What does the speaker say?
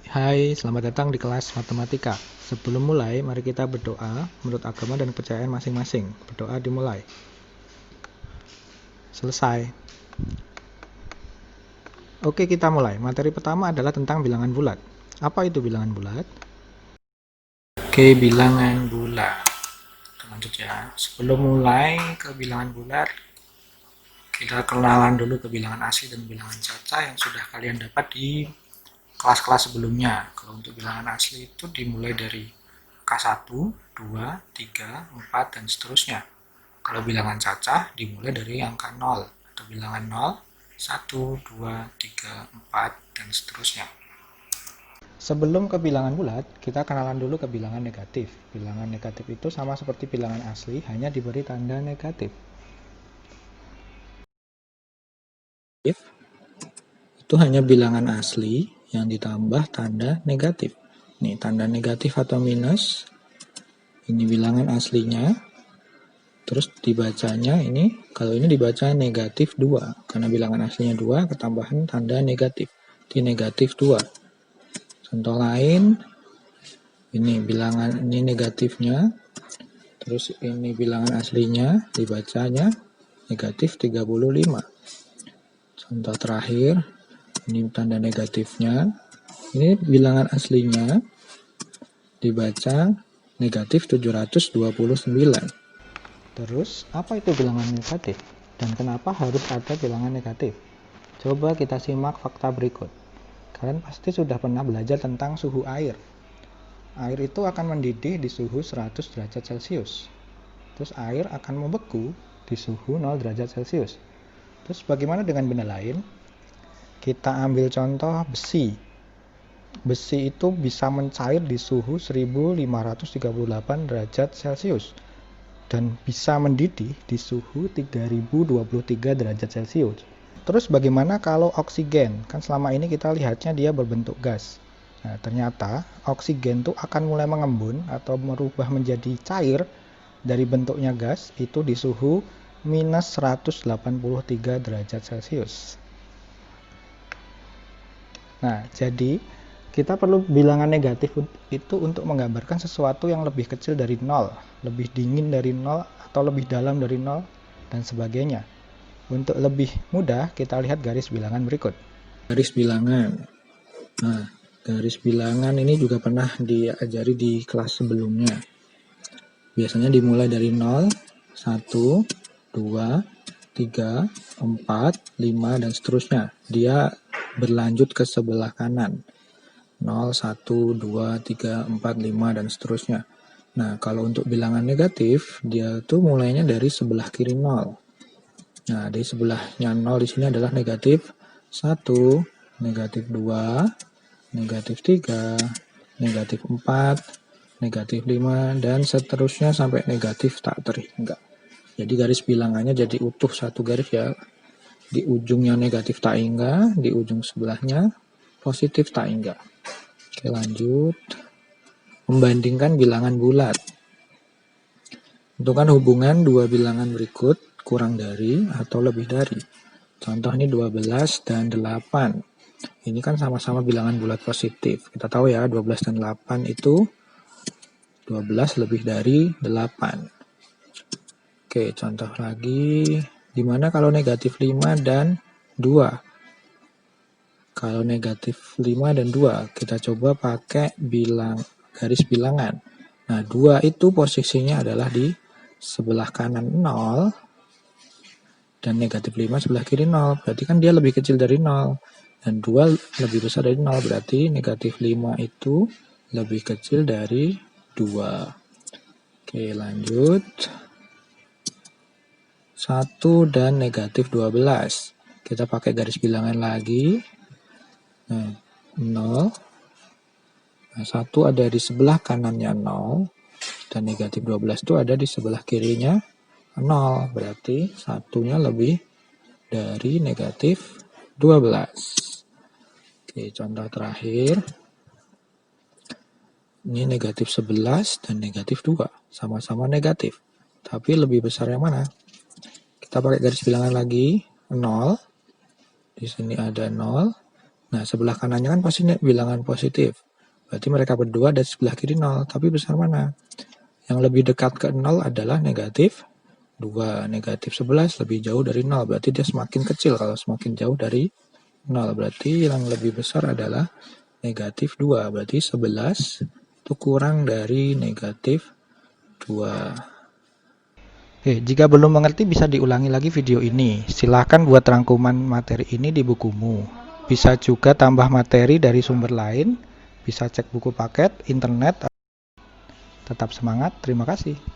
Hai, selamat datang di kelas matematika. Sebelum mulai, mari kita berdoa menurut agama dan kepercayaan masing-masing. Berdoa dimulai. Selesai. Oke, kita mulai. Materi pertama adalah tentang bilangan bulat. Apa itu bilangan bulat? Oke, bilangan bulat. Lanjut ya. Sebelum mulai ke bilangan bulat, kita kenalan dulu ke bilangan asli dan bilangan caca yang sudah kalian dapat di kelas-kelas sebelumnya. Kalau untuk bilangan asli itu dimulai dari angka 1, 2, 3, 4, dan seterusnya. Kalau bilangan cacah dimulai dari angka 0 atau bilangan 0, 1, 2, 3, 4, dan seterusnya. Sebelum ke bilangan bulat, kita kenalan dulu ke bilangan negatif. Bilangan negatif itu sama seperti bilangan asli, hanya diberi tanda negatif. Itu hanya bilangan asli yang ditambah tanda negatif. Nih, tanda negatif atau minus. Ini bilangan aslinya. Terus dibacanya ini, kalau ini dibaca negatif 2. Karena bilangan aslinya 2, ketambahan tanda negatif. Di negatif 2. Contoh lain, ini bilangan ini negatifnya. Terus ini bilangan aslinya, dibacanya negatif 35. Contoh terakhir, ini tanda negatifnya. Ini bilangan aslinya dibaca negatif 729. Terus, apa itu bilangan negatif? Dan kenapa harus ada bilangan negatif? Coba kita simak fakta berikut. Kalian pasti sudah pernah belajar tentang suhu air. Air itu akan mendidih di suhu 100 derajat Celcius. Terus air akan membeku di suhu 0 derajat Celcius. Terus bagaimana dengan benda lain? Kita ambil contoh besi. Besi itu bisa mencair di suhu 1538 derajat Celcius dan bisa mendidih di suhu 3023 derajat Celcius. Terus bagaimana kalau oksigen? Kan selama ini kita lihatnya dia berbentuk gas. Nah, ternyata oksigen itu akan mulai mengembun atau merubah menjadi cair dari bentuknya gas itu di suhu minus 183 derajat Celcius. Nah, jadi kita perlu bilangan negatif itu untuk menggambarkan sesuatu yang lebih kecil dari 0, lebih dingin dari 0, atau lebih dalam dari 0, dan sebagainya. Untuk lebih mudah, kita lihat garis bilangan berikut. Garis bilangan. Nah, garis bilangan ini juga pernah diajari di kelas sebelumnya. Biasanya dimulai dari 0, 1, 2, 3, 4, 5, dan seterusnya. Dia berlanjut ke sebelah kanan. 0, 1, 2, 3, 4, 5, dan seterusnya. Nah, kalau untuk bilangan negatif, dia tuh mulainya dari sebelah kiri 0. Nah, di sebelahnya 0 di sini adalah negatif 1, negatif 2, negatif 3, negatif 4, negatif 5, dan seterusnya sampai negatif tak terhingga. Jadi garis bilangannya jadi utuh satu garis ya. Di ujungnya negatif tak hingga, di ujung sebelahnya positif tak hingga. Oke, lanjut. Membandingkan bilangan bulat. Tentukan hubungan dua bilangan berikut kurang dari atau lebih dari. Contoh ini 12 dan 8. Ini kan sama-sama bilangan bulat positif. Kita tahu ya 12 dan 8 itu 12 lebih dari 8. Oke, contoh lagi. Dimana kalau negatif 5 dan 2? Kalau negatif 5 dan 2, kita coba pakai garis bilangan. Nah, 2 itu posisinya adalah di sebelah kanan 0, dan negatif 5 sebelah kiri 0. Berarti kan dia lebih kecil dari 0. Dan 2 lebih besar dari 0. Berarti negatif 5 itu lebih kecil dari 2. Oke, lanjut. 1 dan negatif 12. Kita pakai garis bilangan lagi. Nah, 0. Nah, 1 ada di sebelah kanannya 0. Dan negatif 12 itu ada di sebelah kirinya 0. Berarti satunya lebih dari negatif 12. Oke, contoh terakhir. Ini negatif 11 dan negatif 2. Sama-sama negatif. Tapi lebih besar yang mana? Kita pakai garis bilangan lagi. 0. Di sini ada 0. Nah, sebelah kanannya kan pasti bilangan positif. Berarti mereka berdua dari sebelah kiri 0. Tapi besar mana? Yang lebih dekat ke 0 adalah negatif 2. Negatif 11 lebih jauh dari 0. Berarti dia semakin kecil kalau semakin jauh dari 0. Berarti yang lebih besar adalah negatif 2. Berarti 11 itu kurang dari negatif 2. Oke, jika belum mengerti bisa diulangi lagi video ini. Silahkan buat rangkuman materi ini di bukumu. Bisa juga tambah materi dari sumber lain. Bisa cek buku paket, internet. Tetap semangat, terima kasih.